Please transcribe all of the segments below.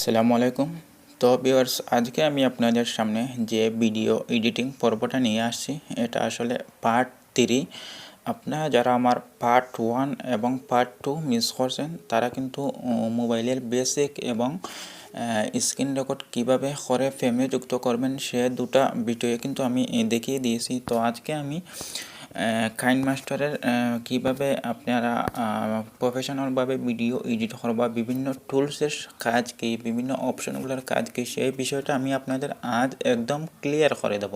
আসসালামু আলাইকুম। তো ভিউয়ার্স, আজকে আমি আপনাদের সামনে যে ভিডিও এডিটিং পর্বটা নিয়ে আসছি এটা আসলে পার্ট 3। আপনারা যারা আমার পার্ট 1 এবং পার্ট 2 মিস করছেন তারা কিন্তু মোবাইলের বেসিক এবং স্ক্রিন রেকর্ড কীভাবে করে ফ্রেমে যুক্ত করবেন সে দুটা ভিডিও কিন্তু আমি দেখিয়ে দিয়েছি। তো আজকে আমি কাইনমাস্টারের কীভাবে আপনারা প্রফেশনালভাবে ভিডিও এডিট করবা, বিভিন্ন টুলসের কাজ কী, বিভিন্ন অপশনগুলোর কাজ কী, সেই বিষয়টা আমি আপনাদের আজ একদম ক্লিয়ার করে দেব।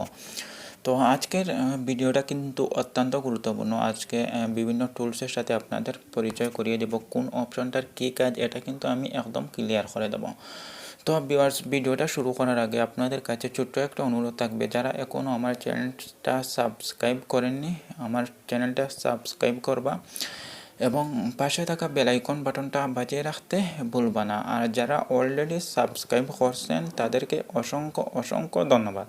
তো আজকের ভিডিওটা কিন্তু অত্যন্ত গুরুত্বপূর্ণ। আজকে বিভিন্ন টুলসের সাথে আপনাদের পরিচয় করিয়ে দেব, কোন অপশনটার কী কাজ এটা কিন্তু আমি একদম ক্লিয়ার করে দেব। তো ভিউয়ার্স, ভিডিওটা শুরু করার আগে আপনাদের কাছে ছোট্ট একটা অনুরোধ থাকবে, যারা এখনও আমার চ্যানেলটা সাবস্ক্রাইব করেননি আমার চ্যানেলটা সাবস্ক্রাইব করবা এবং পাশে থাকা বেল আইকন বাটনটা বাজিয়ে রাখতে ভুলবা না। আর যারা অলরেডি সাবস্ক্রাইব করছেন তাদেরকে অসংখ্য অসংখ্য ধন্যবাদ।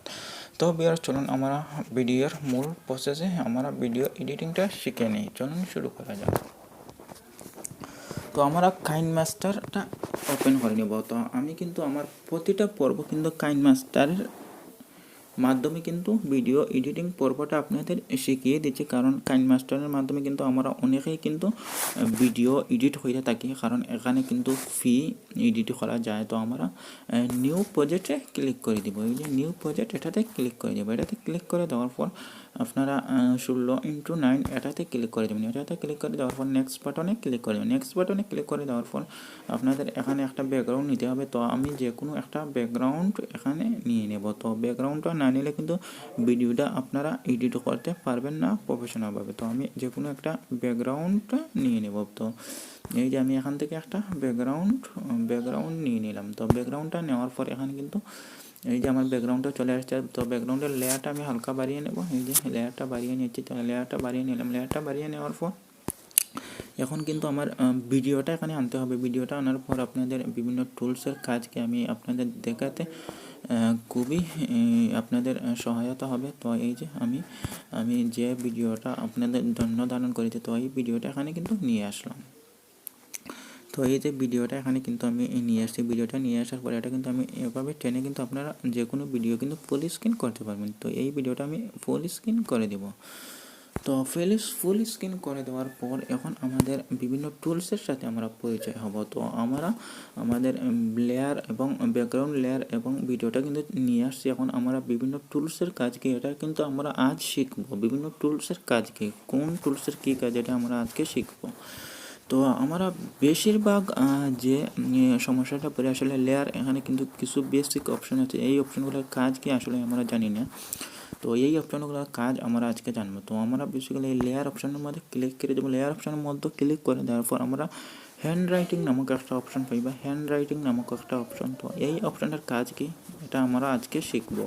তো ভিউয়ার্স, চলুন আমরা ভিডিওর মূল প্রসেসে আমরা ভিডিও এডিটিংটা শিখে নিই। চলুন শুরু করা যাক। তো আমরা কাইনমাস্টারটা ওপেন করে নেব। তো আমি কিন্তু আমার প্রতিটা পর্ব কিন্তু কাইনমাস্টারের মাধ্যমে কিন্তু ভিডিও এডিটিং পর্বটা আপনাদের শিখিয়ে দিচ্ছি, কারণ কাইনমাস্টারের মাধ্যমে কিন্তু আমরা অনেকেই কিন্তু ভিডিও এডিট হয়ে থাকি, কারণ এখানে কিন্তু ফ্রি এডিট করা যায়। তো আমরা নিউ প্রজেক্টে ক্লিক করে দিব। এই যে নিউ প্রজেক্ট, এটাতে ক্লিক করে দেবো। এটাতে ক্লিক করে দেওয়ার পর আপনারা 16:9 এটাতে ক্লিক করে দেবেন। এটাতে ক্লিক করে দেওয়ার পর নেক্সট বাটনে ক্লিক করে দেবেন। নেক্সট বাটনে ক্লিক করে দেওয়ার পর আপনাদের এখানে একটা ব্যাকগ্রাউন্ড নিতে হবে। তো আমি যে কোনো একটা ব্যাকগ্রাউন্ড এখানে নিয়ে নেব। তো ব্যাকগ্রাউন্ডটা না নিলে কিন্তু ভিডিওটা আপনারা এডিট করতে পারবেন না প্রফেশনালভাবে। তো আমি যে কোনো একটা ব্যাকগ্রাউন্ডটা নিয়ে নেব। তো এই যে আমি এখান থেকে একটা ব্যাকগ্রাউন্ড নিয়ে নিলাম। তো ব্যাকগ্রাউন্ডটা নেওয়ার পর এখানে কিন্তু এই যে আমার ব্যাকগ্রাউন্ডটা চলে আসছে। তো ব্যাকগ্রাউন্ডের লেয়ারটা আমি হালকা বাড়িয়ে নেব। এই যে লেয়ারটা বাড়িয়ে নিচ্ছি। তো লেয়ারটা বাড়িয়ে নিলাম। লেয়ারটা বাড়িয়ে নেওয়ার পর এখন কিন্তু আমার ভিডিওটা এখানে আনতে হবে। ভিডিওটা আনার পর আপনাদের বিভিন্ন টুলসের কাজকে আমি আপনাদের দেখাতে খুবই আপনাদের সহায়তা হবে। তো এই যে আমি যে ভিডিওটা আপনাদের জন্য ধারণ করেছি, তো এই ভিডিওটা এখানে কিন্তু নিয়ে আসলাম। তো এই যে ভিডিওটা এখানে কিন্তু আমি নিয়ে আসছি। ভিডিওটা নিয়ে আসার পরে এটা কিন্তু আমি এভাবে টেনে কিন্তু আপনারা যে কোনো ভিডিও কিন্তু ফুল স্ক্রিন করতে পারবেন। তো এই ভিডিওটা আমি ফুল স্ক্রিন করে দেব। তো ফুল স্ক্রিন করে দেওয়ার পর এখন আমাদের বিভিন্ন টুলসের সাথে আমরা পরিচয় হব। তো আমরা আমাদের লেয়ার এবং ব্যাকগ্রাউন্ড লেয়ার এবং ভিডিওটা কিন্তু নিয়ে আসছি। এখন আমরা বিভিন্ন টুলসের কাজ কি এটা কিন্তু আমরা আজ শিখব। বিভিন্ন টুলসের কাজ কি, কোন টুলসের কী কাজ, এটা আমরা আজকে শিখব। তো আমরা বেশিরভাগ যে সমস্যাটা পড়ে আসলে লেয়ার, এখানে কিন্তু কিছু বেসিক অপশন আছে। এই অপশনগুলোর কাজ কি আসলে আমরা জানি না। তো এই অপশনগুলোর কাজ আমরা আজকে জানবো। তো আমরা বেসিক্যালি এই লেয়ার অপশনের মধ্যে ক্লিক করে দেবো। লেয়ার অপশনের মধ্যে ক্লিক করে দেওয়ার পর আমরা হ্যান্ড রাইটিং নামক একটা অপশন পাইবা। হ্যান্ড রাইটিং নামক একটা অপশন, তো এই অপশনটার কাজ কি এটা আমরা আজকে শিখবো।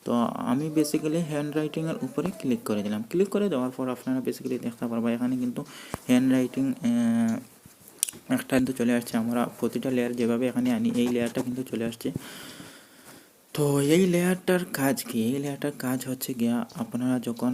তো আমি বেসিক্যালি হ্যান্ড রাইটিংয়ের উপরে ক্লিক করে দিলাম। ক্লিক করে দেওয়ার পর আপনারা বেসিক্যালি দেখতে পারবা এখানে কিন্তু হ্যান্ড রাইটিং একটা কিন্তু চলে আসছে। আমরা প্রতিটা লেয়ার যেভাবে এখানে আনি এই লেয়ারটা কিন্তু চলে আসছে। তো এই লেয়ারটার কাজ কি, এই লেয়ারটার কাজ হচ্ছে গিয়া আপনারা যখন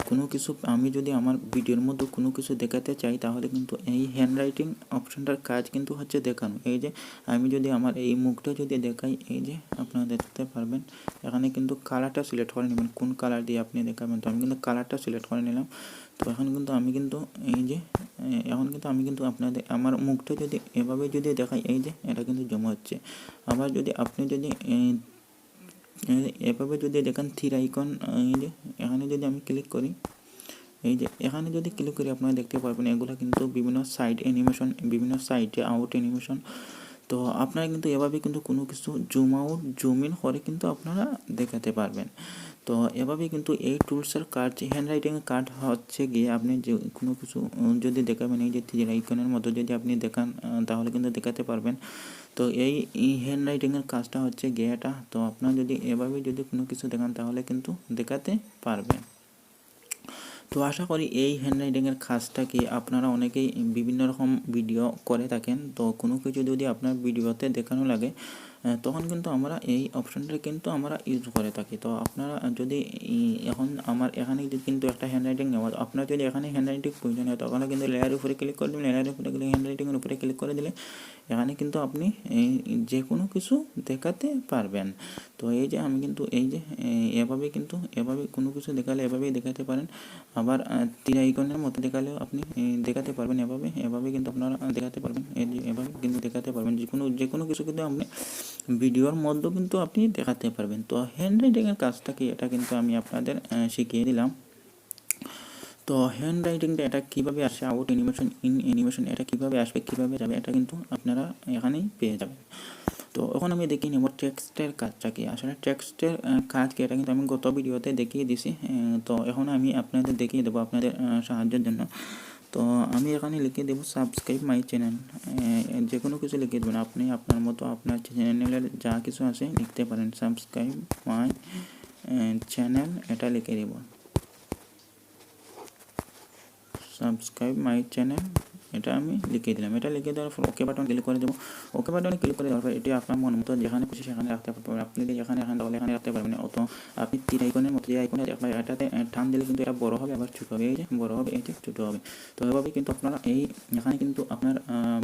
কোনো কিছু, আমি যদি আমার ভিডিওর মধ্যে কোনো কিছু দেখাতে চাই তাহলে কিন্তু এই হ্যান্ড রাইটিং অপশনটার কাজ কিন্তু হচ্ছে দেখানো। এই যে আমি যদি আমার এই মুখটা যদি দেখাই, এই যে আপনারা দেখতে পারবেন এখানে কিন্তু কালারটা সিলেক্ট করে নেবেন, কোন কালার দিয়ে আপনি দেখাবেন। তো আমি কিন্তু কালারটা সিলেক্ট করে নিলাম। তো এখন কিন্তু আমি কিন্তু এই যে এখন কিন্তু আমি কিন্তু আপনাদের আমার মুখটা যদি এভাবে যদি দেখাই, এই যে এটা কিন্তু জমা হচ্ছে। আবার যদি আপনি যদি এভাবে যদি দেখেন থ্রি আইকন, এই যে এখানে যদি আমি ক্লিক করি, এই যে এখানে যদি ক্লিক করি আপনারা দেখতে পারবেন এগুলো কিন্তু বিভিন্ন সাইড অ্যানিমেশন, বিভিন্ন সাইডে আউট অ্যানিমেশন। তো আপনারা কিন্তু এভাবে কিন্তু কোনো কিছু জুম আউট জুম ইন করে কিন্তু আপনারা দেখাতে পারবেন। তো এভাবেই কিন্তু এই টুলসের কাজ, হ্যান্ড রাইটিংয়ের কাজ হচ্ছে গিয়ে আপনি যে কোনো কিছু যদি দেখাবেন, এই যে থ্রি আইকনের মতো যদি আপনি দেখান তাহলে কিন্তু দেখাতে পারবেন। তো এই হ্যান্ড রাইটিংয়ের কাজটা হচ্ছে গিয়ে এটা। তো আপনারা যদি এভাবে যদি কোনো কিছু দেখান তাহলে কিন্তু দেখাতে পারবেন। তো আশা করি এই হ্যান্ড রাইটিংয়ের কাজটা কি আপনারা অনেকেই বিভিন্ন রকম ভিডিও করে থাকেন। তো কোনো কিছু যদি আপনার ভিডিওতে দেখানো লাগে তখন কিন্তু আমরা এই অপশনটা কিন্তু আমরা ইউজ করে থাকি। তো আপনারা যদি এখন আমার এখানে কিন্তু একটা হ্যান্ডরাইটিং নেওয়া, আপনার যদি এখানে হ্যান্ডরাইটিং প্রয়োজন হয় তখন কিন্তু লেয়ারের উপরে ক্লিক করে দেবেন, লেয়ারের উপরে গেলে হ্যান্ডরাইটিংয়ের উপরে ক্লিক করে দিলে এখানে কিন্তু আপনি যে কোনো কিছু দেখাতে পারবেন। তো এই যে আমি কিন্তু এই যে এভাবে কিন্তু এভাবে কোনো কিছু দেখালে এভাবেই দেখাতে পারেন, আবার তীর আইকনের মতো দেখালেও আপনি দেখাতে পারবেন, এভাবে কিন্তু আপনারা দেখাতে পারবেন, এই যে এভাবে কিন্তু দেখাতে পারবেন, যে কোনো কিছু কিন্তু আপনি ভিডিওর মধ্যেও কিন্তু আপনি দেখাতে পারবেন। তো হ্যান্ড রাইটিংয়ের কাজটা কি এটা কিন্তু আমি আপনাদের শিখিয়ে দিলাম। তো হ্যান্ড রাইটিংটা এটা কীভাবে আসে, আউট অ্যানিমেশন, ইন অ্যানিমেশন এটা কীভাবে আসবে, কীভাবে যাবে, এটা কিন্তু আপনারা এখানেই পেয়ে যাবেন। তো এখন আমি দেখিয়ে নেব টেক্সটের কাজটা কি। আসলে টেক্সটের কাজ কি এটা কিন্তু আমি গত ভিডিওতে দেখিয়ে দিছি। তো এখন আমি আপনাদের দেখিয়ে দেবো আপনাদের সাহায্যের জন্য। তো আমি এখানে লিখে দেবো সাবস্ক্রাইব মাই চ্যানেল, যে কোনো কিছু লিখে দেবেন, আপনি আপনার মতো আপনার চ্যানেলের যা কিছু আছে লিখতে পারেন। সাবস্ক্রাইব মাই চ্যানেল এটা লিখে দেব, সাবস্ক্রাইব মাই চ্যানেল এটা আমি লিখে দিলাম। এটা লিখে দেওয়ার পর ওকে বাটন ক্লিক করে দেবো। ওকে বাটনে ক্লিক করে দেওয়ার পর এটি আপনার মন মতো যেখানে খুশি সেখানে রাখতে পারবেন। আপনি যদি এখানে তাহলে এখানে রাখতে পারবেন, অত আপনি তীর আইকনের মতো যে আইকনে এটাতে টান দিলে কিন্তু এটা বড় হবে আবার ছোটো হবে, এই যে বড় হবে, এই যে ছোটো হবে। তো এভাবে কিন্তু আপনারা এখানে কিন্তু আপনার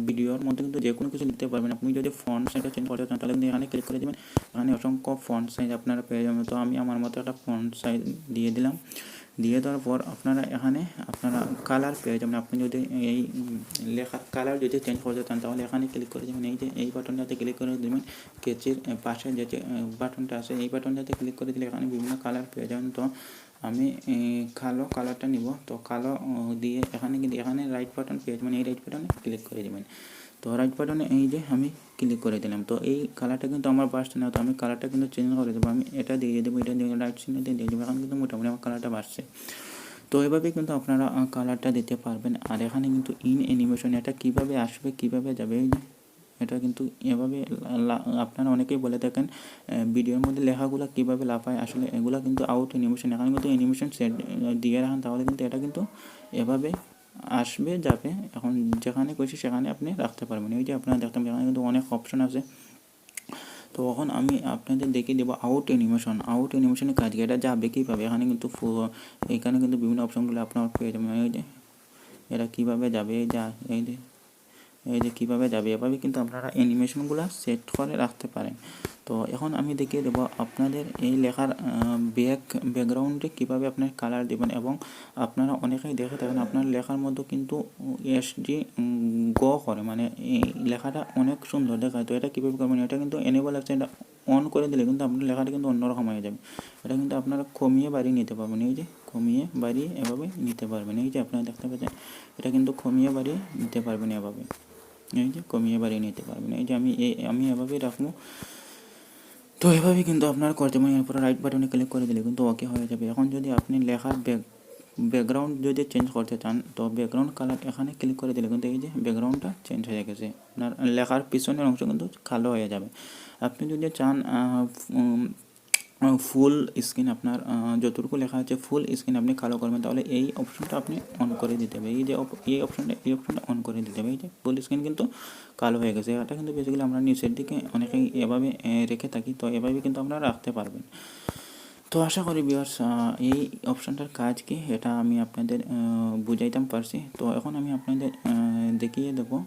ভিডিওর মধ্যে কিন্তু যে কোনো কিছু লিখতে পারবেন। আপনি যদি ফন্ট সাইজটা চেঞ্জ করতে চান তাহলে কিন্তু এখানে ক্লিক করে দেবেন, এখানে অসংখ্য ফন্ট সাইজ আপনারা পেয়ে যাবেন। তো আমি আমার মতো একটা ফন্ট সাইজ দিয়ে দিলাম। দিয়ে দেওয়ার পর আপনারা এখানে আপনারা কালার পেয়ে যাবেন। আপনি যদি এই লেখার কালার যদি চেঞ্জ করতে চান তাহলে এখানে ক্লিক করে দেবেন, এই যে এই বাটনটাতে ক্লিক করে দেবেন, কেচির পাশে যে বাটনটা আছে এই বাটনটাতে ক্লিক করে দিলে এখানে বিভিন্ন কালার পেয়ে যাবেন। তো আমি কালো কালারটা নিব, তো কালো দিয়ে এখানে কিন্তু এখানে রাইট বাটন পেয়ে যাবেন, এই রাইট বাটনে ক্লিক করে দেবেন। তো রাইট বাটনে এই যে আমি ক্লিক করে দিলাম। তো এই কালারটা কিন্তু আমার বাড়ছে না, তো আমি কালারটা কিন্তু চেঞ্জ করে দেবো, আমি এটা দিয়ে দেবো, এটা দিয়ে রাইট চিহ্ন দিয়ে দেবো, এখন কিন্তু মোটামুটি আমার কালারটা বাড়ছে। তো এভাবে কিন্তু আপনারা কালারটা দিতে পারবেন। আর এখানে কিন্তু ইন অ্যানিমেশন এটা কিভাবে আসবে কিভাবে যাবে, এই যে এটা কিন্তু এভাবে আপনারা অনেকেই বলে থাকেন ভিডিওর মধ্যে লেখাগুলো কীভাবে লাফায়, আসলে এগুলো কিন্তু আউট অ্যানিমেশন। এখানে কিন্তু অ্যানিমেশন সেট দিয়ে রাখেন তাহলে কিন্তু এটা কিন্তু এভাবে আসবে যাবে, এখন যেখানে খুশি সেখানে আপনি রাখতে পারবেন। এই যে আপনারা দেখতে পাবেন এখানে কিন্তু অনেক অপশন আছে। তো এখন আমি আপনাদের দেখিয়ে দেবো আউট অ্যানিমেশন। আউট অ্যানিমেশনের কাজ কি, এটা যাবে কীভাবে, এখানে কিন্তু এখানে কিন্তু বিভিন্ন অপশনগুলো আপনার পেয়ে যাবেন। এই যে এটা কীভাবে যাবে, এই যে কীভাবে যাবে, এভাবে কিন্তু আপনারা অ্যানিমেশনগুলো সেট করে রাখতে পারেন। তো এখন আমি দেখিয়ে দেবো আপনাদের এই লেখার ব্যাকগ্রাউন্ডে কীভাবে আপনার কালার দেবেন। এবং আপনারা অনেকেই দেখে থাকেন আপনার লেখার মধ্যে কিন্তু এসডি গো করে, মানে এই লেখাটা অনেক সুন্দর দেখায়। তো এটা কীভাবে করবেন, এটা কিন্তু এনেবল আছে, এটা অন করে দিলে কিন্তু আপনার লেখাটা কিন্তু অন্যরকম হয়ে যাবে। এটা কিন্তু আপনারা কমিয়ে বাড়িয়ে নিতে পারবেন, এই যে কমিয়ে বাড়িয়ে এভাবে নিতে পারবেন। এই যে আপনারা দেখতে পাচ্ছেন এটা কিন্তু কমিয়ে বাড়িয়ে নিতে পারবেন এভাবে, এই যে কমিয়ে বাড়িয়ে নিতে পারবেন। এই যে আমি এভাবেই রাখবো। তো এভাবে কিন্তু আপনার করতে পারেন। এরপরে রাইট বাটনে ক্লিক করে দিলে কিন্তু ওকে হয়ে যাবে। এখন যদি আপনি লেখার ব্যাকগ্রাউন্ড যদি চেঞ্জ করতে চান তো ব্যাকগ্রাউন্ড কালার এখানে ক্লিক করে দিলে কিন্তু এই যে ব্যাকগ্রাউন্ডটা চেঞ্জ হয়ে গেছে, আপনার লেখার পিছনের অংশ কিন্তু কালো হয়ে যাবে। আপনি যদি চান ফুল স্ক্রিন, আপনার যতটুকু লেখা আছে ফুল স্ক্রিন আপনি কালো করবেন তাহলে এই অপশনটা আপনি অন করে দিতে হবে, এই যে এই অপশনটা অন করে দিতে হবে। এই যে ফুল স্ক্রিন কিন্তু কালো হয়ে গেছে, এটা কিন্তু বেসিক্যালি আমরা নিচের দিকে অনেকেই এভাবে রেখে থাকি। তো এভাবে কিন্তু আপনারা রাখতে পারবেন। তো আশা করি ভিউয়ার্স এই অপশনটার কাজ কি এটা আমি আপনাদের বুঝাইতাম পারছি। তো এখন আমি আপনাদের দেখিয়ে দেবো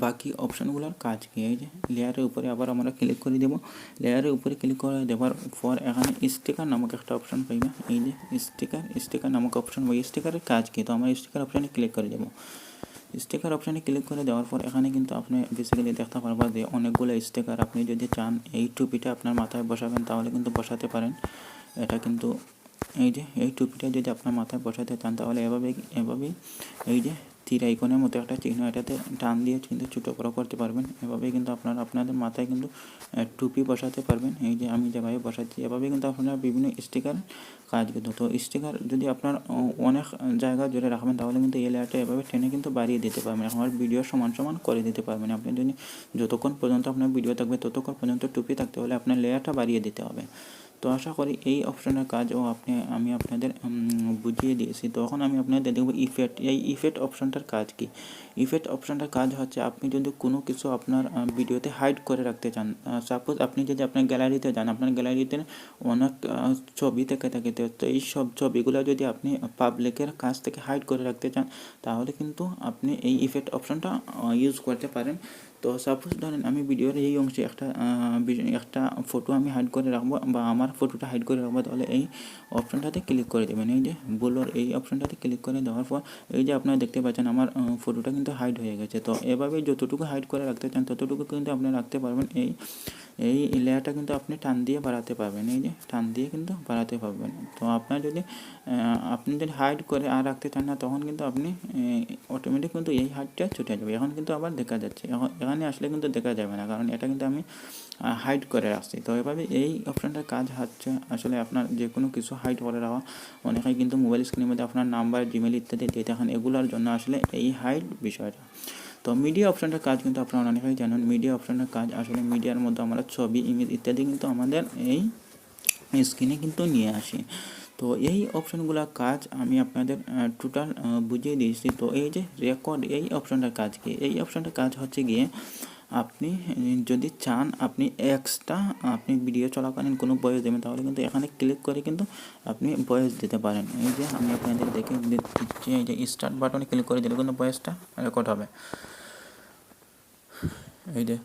বাকি অপশানগুলোর কাজ কি। এই যে লেয়ারের উপরে আবার আমরা ক্লিক করে দেবো, লেয়ারের উপরে ক্লিক করে দেওয়ার পর এখানে স্টিকার নামক একটা অপশান পাইবে, এই যে স্টিকার নামক অপশান পাই। স্টিকারের কাজ কি, তো আমরা স্টিকার অপশানে ক্লিক করে দেবো। স্টিকার অপশানে ক্লিক করে দেওয়ার পর এখানে কিন্তু আপনি বেসিক্যালি দেখতে পারবেন যে অনেকগুলো স্টিকার, আপনি যদি চান এই টুপিটা আপনার মাথায় বসাবেন তাহলে কিন্তু বসাতে পারেন। এটা কিন্তু এই যে এই টুপিটা যদি আপনার মাথায় বসাতে চান তাহলে এভাবেই এই যে তীর আইকনের মতো একটা চিহ্ন এটাতে টান দিয়ে কিন্তু ছোটো বড়ো করতে পারবেন। এভাবেই কিন্তু আপনারা আপনাদের মাথায় কিন্তু টুপি বসাতে পারবেন। এই যে আমি যেভাবে বসাচ্ছি এভাবেই কিন্তু আপনারা বিভিন্ন স্টিকার কাজ করতে। তো স্টিকার যদি আপনার অনেক জায়গা জুড়ে রাখবেন তাহলে কিন্তু এই লেয়ারটা এভাবে টেনে কিন্তু বাড়িয়ে দিতে পারবেন, আমার ভিডিও সমান করে দিতে পারবেন। আপনি যদি যতক্ষণ পর্যন্ত আপনার ভিডিও থাকবে ততক্ষণ পর্যন্ত টুপি থাকতে হলে আপনার লেয়ারটা বাড়িয়ে দিতে হবে। তো আশা করি এই অপশনের কাজও আমি আপনাদের বুঝিয়ে দিয়েছি। তো এখন আমি আপনাদের দেখব ইফেক্ট। এই ইফেক্ট অপশনটার কাজ কি? ইফেক্ট অপশনটার কাজ হচ্ছে আপনি যদি কোনো কিছু আপনার ভিডিওতে হাইড করে রাখতে চান, সাপোজ আপনি যদি আপনার গ্যালারিতে যান, আপনার গ্যালারিতে অনেক ছবি থেকে থাকে, তো এই সব ছবিগুলো যদি আপনি পাবলিকের কাছ থেকে হাইড করে রাখতে চান তাহলে কিন্তু আপনি এই ইফেক্ট অপশনটা ইউজ করতে পারেন। তো সাপোজ ধরেন আমি ভিডিওর এই অংশে একটা ফটো আমি হাইড করে রাখবো বা আমার ফটোটা হাইড করে রাখবো, তাহলে এই অপশনটাতে ক্লিক করে দেবেন। এই যে ব্লর এই অপশনটাতে ক্লিক করে দেওয়ার পর এই যে আপনারা দেখতে পাচ্ছেন আমার ফটোটা কিন্তু হাইড হয়ে গেছে। তো এভাবে যতটুকু হাইড করে রাখতে চান ততটুকু কিন্তু আপনি রাখতে পারবেন। এই লেয়ারটা কিন্তু আপনি টান দিয়ে বাড়াতে পারবেন, এই যে টান দিয়ে কিন্তু বাড়াতে পারবেন। তো আপনি যদি হাইড করে আর রাখতে চান না তখন কিন্তু আপনি অটোমেটিক কিন্তু এই হাইডটা ছুটে যাবে। এখন কিন্তু আবার দেখা যাচ্ছে, এখানে আসলে কিন্তু দেখা যাবে না, কারণ এটা কিন্তু আমি হাইড করে রাখছি। তো এভাবে এই অপশানটার কাজ হচ্ছে আসলে আপনার যে কোনো কিছু হাইড করে রাখা। অনেকেই কিন্তু মোবাইল স্ক্রিনের মধ্যে আপনার নাম্বার, জিমেল ইত্যাদি দিয়ে থাকেন, এগুলোর জন্য আসলে এই হাইড বিষয়টা। তো মিডিয়া অপশানটার কাজ কিন্তু আপনারা অনেকেই জানেন। মিডিয়া অপশানটার কাজ আসলে মিডিয়ার মধ্যে আমরা ছবি, ইমেজ ইত্যাদি কিন্তু আমাদের এই স্ক্রিনে কিন্তু নিয়ে আসি। তো এই অপশানগুলোর কাজ আমি আপনাদের টোটাল বুঝিয়ে দিয়েছি। তো এই যে রেকর্ড, এই অপশানটার কাজ কি? এই অপশানটার কাজ হচ্ছে গিয়ে আপনি যদি চান আপনি এক্সট্রা আপনি ভিডিও চলাকালীন কোনো ভয়েস দেবেন তাহলে কিন্তু এখানে ক্লিক করে কিন্তু আপনি ভয়েস দিতে পারেন। এই যে আমি আপনাদের দেখে দিচ্ছি, এই যে স্টার্ট বাটনে ক্লিক করে দিলে কিন্তু ভয়েসটা রেকর্ড হবে। এই যে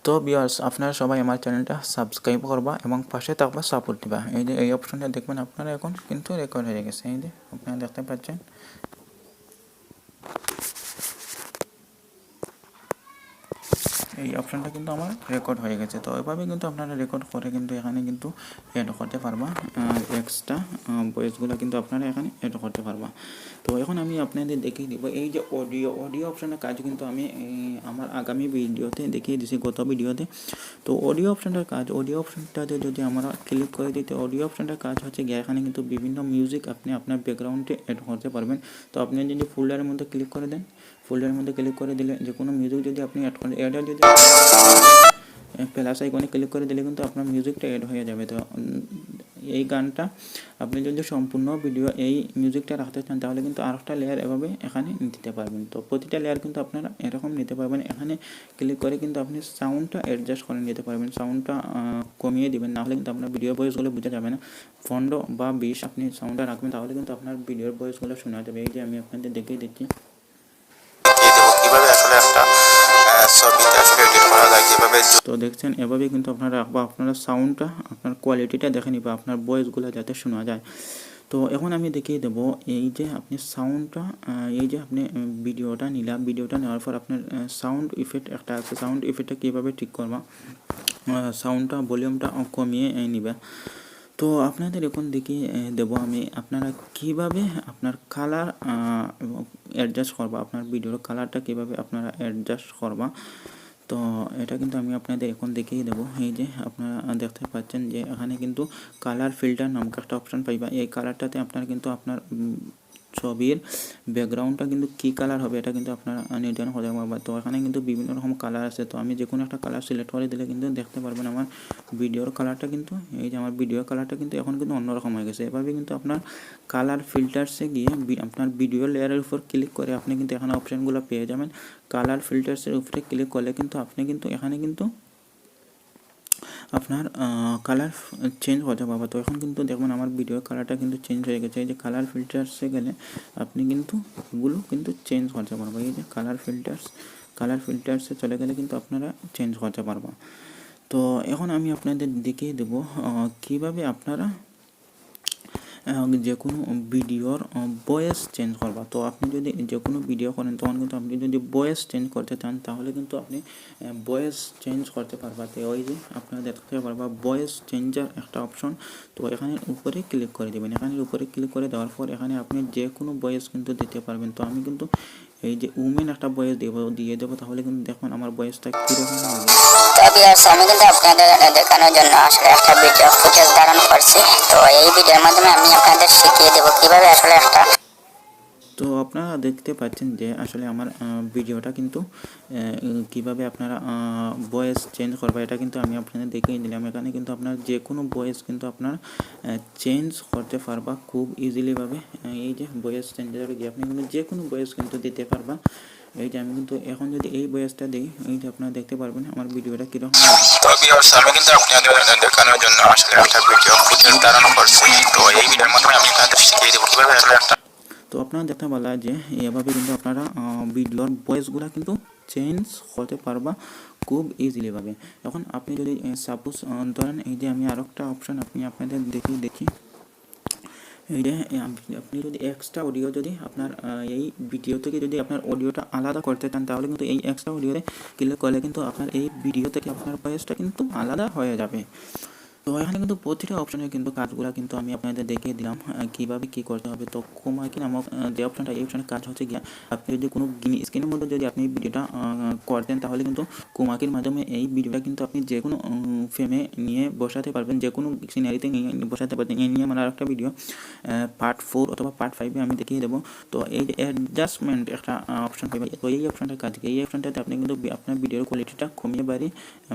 তো ভিউয়ার্স, আপনারা সবাই আমার চ্যানেলটা সাবস্ক্রাইব করবা এবং পাশে থাকবা, সাপোর্ট দিবা। এই যে এই অপশনটা দেখবেন আপনারা এখন কিন্তু রেকর্ড হয়ে গেছে। এই যে আপনারা দেখতে পাচ্ছেন, এই অপশনটা কিন্তু আমার রেকর্ড হয়ে গেছে। তো এভাবে কিন্তু আপনারা রেকর্ড করে কিন্তু এখানে কিন্তু অ্যাড করতে পারবা, এক্সট্রা ভয়েসগুলো কিন্তু আপনারা এখানে অ্যাড করতে পারবা। তো এখন আমি আপনাদের দেখিয়ে দিব এই যে অডিও অপশনের কাজ কিন্তু আমি আমার আগামী ভিডিওতে দেখিয়ে দিয়েছি, গত ভিডিওতে। তো অডিও অপশনটাতে যদি আমরা ক্লিক করে দিই, তো অডিও অপশনটার কাজ হচ্ছে গিয়ে এখানে কিন্তু বিভিন্ন মিউজিক আপনি আপনার ব্যাকগ্রাউন্ডে অ্যাড করতে পারবেন। তো আপনি যদি ফোল্ডারের মধ্যে ক্লিক করে দেন, ফোল্ডারের মধ্যে ক্লিক করে দিলে যে কোনো মিউজিক যদি আপনি অ্যাড করেন, যদি প্লাস আইকনে ক্লিক করে দিলে কিন্তু আপনার মিউজিকটা অ্যাড হয়ে যাবে। তো এই গানটা আপনি যদি সম্পূর্ণ ভিডিও এই মিউজিকটা রাখতে চান তাহলে কিন্তু আরেকটা লেয়ার এভাবে এখানে নিতে পারবেন। তো প্রতিটা লেয়ার কিন্তু আপনারা এরকম নিতে পারবেন। এখানে ক্লিক করে কিন্তু আপনি সাউন্ডটা অ্যাডজাস্ট করে নিতে পারবেন, সাউন্ডটা কমিয়ে দিবেন, নাহলে কিন্তু আপনার ভিডিও ভয়েসগুলো বোঝা যাবে না। 15 বা 20 আপনি সাউন্ডটা রাখবেন তাহলে কিন্তু আপনার ভিডিওর ভয়েসগুলো শোনা যাবে। এই যে আমি আপনাদের দেখিয়ে দিচ্ছি কিভাবে আসলে একটা ছবিতে আসলে এডিট করা যায় কিভাবে। তো দেখছেন এভাবে কিন্তু আপনারা রাখবা, আপনারা সাউন্ডটা আপনার কোয়ালিটিটা দেখে নিবা, আপনার ভয়েসগুলো যাতে শোনা যায়। তো এখন আমি দেখিয়ে দেবো এই যে আপনি সাউন্ডটা, এই যে আপনি ভিডিওটা নিলাম, ভিডিওটা নেওয়ার পর আপনার সাউন্ড ইফেক্ট একটা আছে, সাউন্ড ইফেক্টটা কীভাবে ঠিক করবা, সাউন্ডটা ভলিউমটা কমিয়ে নিবা। তো আপনাদের এখন দেখিয়ে দেবো আমি আপনারা কিভাবে আপনার কালার অ্যাডজাস্ট করবা, আপনার ভিডিওর কালারটা কিভাবে আপনারা অ্যাডজাস্ট করবা। তো এটা কিন্তু আমি আপনাদের এখন দেখিয়ে দেবো। এই যে আপনারা দেখতে পাচ্ছেন যে এখানে কিন্তু কালার ফিল্টার নামক একটা অপশান পাইবা। এই কালারটাতে আপনারা কিন্তু আপনার ছবির ব্যাকগ্রাউন্ডটা কিন্তু কী কালার হবে এটা কিন্তু আপনারা নির্ধারণ করতে পারবেন। তো এখানে কিন্তু বিভিন্ন রকম কালার আছে। তো আমি যে কোনো একটা কালার সিলেক্ট করে দিলে কিন্তু দেখতে পারবেন আমার ভিডিওর কালারটা কিন্তু, এই যে আমার ভিডিওর কালারটা কিন্তু এখন কিন্তু অন্যরকম হয়ে গেছে। এভাবে কিন্তু আপনার কালার ফিল্টার্সে গিয়ে আপনার ভিডিও লেয়ারের উপর ক্লিক করে আপনি কিন্তু এখানে অপশানগুলো পেয়ে যাবেন। কালার ফিল্টার্সের উপরে ক্লিক করলে কিন্তু আপনি কিন্তু এখানে কিন্তু আপনার কালার চেঞ্জ করতে পারবো। তো এখন কিন্তু দেখুন আমার ভিডিওর কালারটা কিন্তু চেঞ্জ হয়ে গেছে। এই যে কালার ফিল্টার্সে গেলে আপনি কিন্তু এগুলো কিন্তু চেঞ্জ করতে পারবো। এই যে কালার ফিল্টার্সে চলে গেলে কিন্তু আপনারা চেঞ্জ করতে পারবো। তো এখন আমি আপনাদের দেখিয়ে দেবো কীভাবে আপনারা যে কোনো ভিডিওর ভয়েস চেঞ্জ করবা। তো আপনি যদি যে কোনো ভিডিও করেন তখন কিন্তু আপনি যদি ভয়েস চেঞ্জ করতে চান তাহলে কিন্তু আপনি ভয়েস চেঞ্জ করতে পারবা। তো ওই যে আপনারা দেখতে পারবা ভয়েস চেঞ্জার একটা অপশন। তো এখানে উপরে ক্লিক করে দেবেন, এখানে উপরে ক্লিক করে দেওয়ার পর এখানে আপনি যে কোনো ভয়েস কিন্তু দিতে পারবেন। তো আমি কিন্তু এই যে উমেন একটা ভয়েস দিয়ে দেবো, তাহলে কিন্তু দেখুন আমার ভয়েসটা কীরকম লাগে। আমি কিন্তু আপনাদের দেখানোর জন্য আসলে একটা ভিডিও ফুটেজ ধারণ করছি। তো এই ভিডিওর মাধ্যমে আমি আপনাদের শিখিয়ে দেবো কিভাবে আসলে একটা। তো তো আপনারা দেখতে পাচ্ছেন যে আসলে আমার ভিডিওটা কিন্তু কিভাবে আপনারা ভয়েস চেঞ্জ করবে এটা কিন্তু আমি আপনাদের দেখিয়ে দিলাম। এখানে কিন্তু আপনার যে কোনো ভয়েস কিন্তু আপনার চেঞ্জ করতে পারবা খুব ইজিলিভাবে। এই যে ভয়েস চেঞ্জারে গিয়ে আপনি কিন্তু যে কোনো ভয়েস কিন্তু দিতে পারবা। এই যে আমি কিন্তু এখন যদি এই ভয়েসটা দিই, এই যে আপনারা দেখতে পারবেন আমার ভিডিওটা কীরকম। তো ভিউয়ার্স, আমি কিন্তু আপনাদের দেখানোর জন্য আসলে একটা ভিডিও ফুটেজ ধারণ করছি। তো এই ভিডিওর মাধ্যমে আমি আপনাদের শিখিয়ে দেবো কিভাবে আসলে একটা। তো আপনারা দেখতে পারলা যে এভাবে কিন্তু আপনারা ভিডিওর ভয়েসগুলো কিন্তু চেঞ্জ করতে পারবা খুব ইজিলিভাবে। এখন আপনি যদি সাপোজ ধরেন এই যে আমি আরও একটা অপশান আপনাদের দেখি এই যে আপনি যদি এক্সট্রা অডিও যদি আপনার এই ভিডিও থেকে যদি আপনার অডিওটা আলাদা করতে চান, তাহলে কিন্তু এই এক্সট্রা অডিওতে ক্লিক করলে কিন্তু আপনার এই ভিডিও থেকে আপনার ভয়েসটা কিন্তু আলাদা হয়ে যাবে। তো এখানে কিন্তু প্রতিটা অপশনের কিন্তু কাজগুলো কিন্তু আমি আপনাদের দেখিয়ে দিলাম কীভাবে কী করতে হবে। তো কিনেMaster নামক যে অপশনটা, এই অপশনের কাজ হচ্ছে গিয়া আপনি যদি কোনো স্ক্রিনের মধ্যে যদি আপনি ভিডিওটা করতেন, তাহলে কিন্তু কিনেMaster মাধ্যমে এই ভিডিওটা কিন্তু আপনি যে কোনো ফ্রেমে নিয়ে বসাতে পারবেন, যে কোনো সিনারিতে নিয়ে বসাতে পারবেন। এই নিয়ে আমার আরেকটা ভিডিও পার্ট 4 অথবা পার্ট 5 আমি দেখিয়ে দেবো। তো এই যে অ্যাডজাস্টমেন্ট একটা অপশন পাবেন, তো এই অপশনটার কাজ কি, এই অপশনটাতে আপনি কিন্তু আপনার ভিডিওর কোয়ালিটিটা কমিয়ে বাড়িয়ে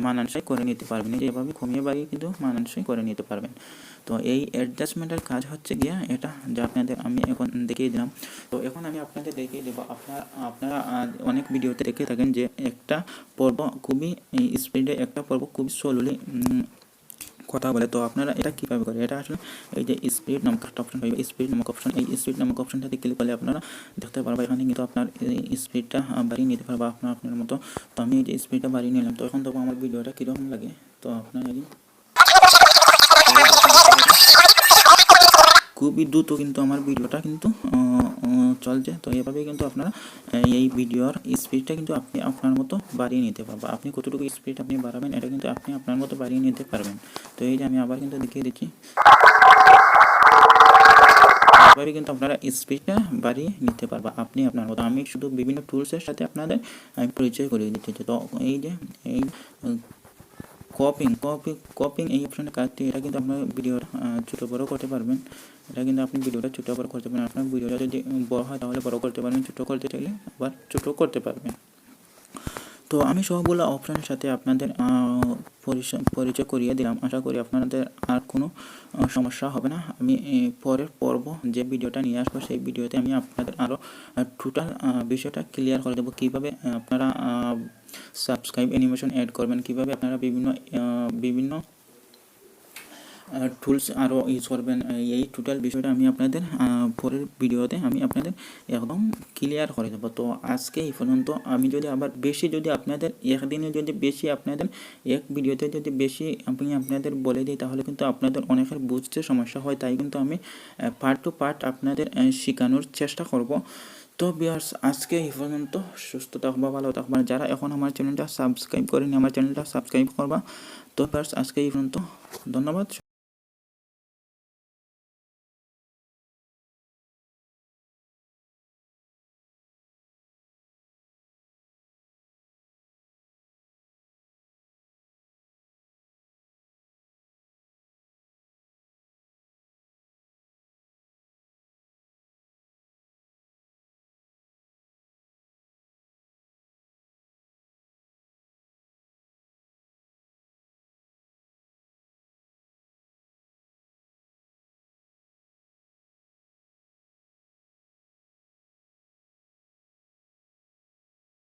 মানানসই করে নিতে পারবেন। এই যে এভাবে কমিয়ে বাড়িয়ে কিন্তু মানানসই করে নিতে পারবেন। তো এই অ্যাডজাস্টমেন্টের কাজ হচ্ছে গিয়া এটা, যা আপনাদের আমি এখন দেখিয়ে দিলাম। তো এখন আমি আপনাদের দেখিয়ে দেবো, আপনারা অনেক ভিডিওতে দেখে থাকেন যে একটা পর্ব খুবই স্পিডে, একটা পর্ব খুবই স্লোলি কথা বলে। তো আপনারা এটা কীভাবে করে, এটা আসলে এই যে স্পিড নামক একটা অপশন পাইবে, স্পিড নামক অপশন, এই স্পিড নামক অপশনটাতে ক্লিক করলে আপনারা দেখতে পারবেন এখানে কিন্তু আপনার স্পিডটা বাড়িয়ে নিতে পারবে আপনার মতো। তো আমি এই যে স্পিডটা বাড়িয়ে নিলাম। তো এখন তখন আমার ভিডিওটা কীরকম লাগে, তো আপনারা খুবই দ্রুত কিন্তু আমার ভিডিওটা কিন্তু চলছে। তো এভাবে কিন্তু আপনারা এই ভিডিওর স্পিডটা কিন্তু আপনি আপনার মতো বাড়িয়ে নিতে পারবেন। আপনি কতটুকু স্পিড আপনি বাড়াবেন, এটা কিন্তু আপনি আপনার মতো বাড়িয়ে নিতে পারবেন। তো এই যে আমি আবার কিন্তু দেখিয়ে দিচ্ছি, এভাবে কিন্তু আপনারা স্পিডটা বাড়িয়ে নিতে পারবেন আপনি আপনার মতো। আমি শুধু বিভিন্ন টুলসের সাথে আপনাদের আমি পরিচয় করিয়ে দিচ্ছি। তো এই যে এই কপিং এই অপশনের কাজটি, এটা কিন্তু আপনার ভিডিওর ছোটো বড়ো করতে পারবেন। এটা কিন্তু আপনি ভিডিওটা ছোটো বড়ো করতে পারেন। আপনার ভিডিওটা যদি বড় হয় তাহলে বড় করতে পারবেন, ছোটো করতে চাইলে আবার ছোটো করতে পারবেন। তো আমি সবগুলো অপশনের সাথে আপনাদের পরিচয় করিয়ে দিলাম। আশা করি আপনাদের আর কোনো সমস্যা হবে না। আমি পরের পর্ব যে ভিডিওটা নিয়ে আসবো, সেই ভিডিওতে আমি আপনাদের আরও টোটাল বিষয়টা ক্লিয়ার করে দেবো, কীভাবে আপনারা সাবস্ক্রাইব অ্যানিমেশন অ্যাড করবেন, কীভাবে আপনারা বিভিন্ন টুলস আরও ইউজ করবেন। এই টোটাল বিষয়টা আমি আপনাদের পরের ভিডিওতে আমি আপনাদের একদম ক্লিয়ার করে দেবো। তো আজকে এই পর্যন্ত। আমি যদি আবার বেশি যদি আপনাদের একদিনে যদি বেশি আপনাদের এক ভিডিওতে যদি বেশি আমি আপনাদের বলে দিই, তাহলে কিন্তু আপনাদের অনেকের বুঝতে সমস্যা হয়। তাই কিন্তু আমি পার্ট টু পার্ট আপনাদের শেখানোর চেষ্টা করব। তো ভিউয়ার্স, আজকে এই পর্যন্ত। সুস্থ থাকবা, ভালো থাকবা। যারা এখন আমার চ্যানেলটা সাবস্ক্রাইব করেনি, আমার চ্যানেলটা সাবস্ক্রাইব করবা। তো ভিউয়ার্স, আজকে এই পর্যন্ত। ধন্যবাদ।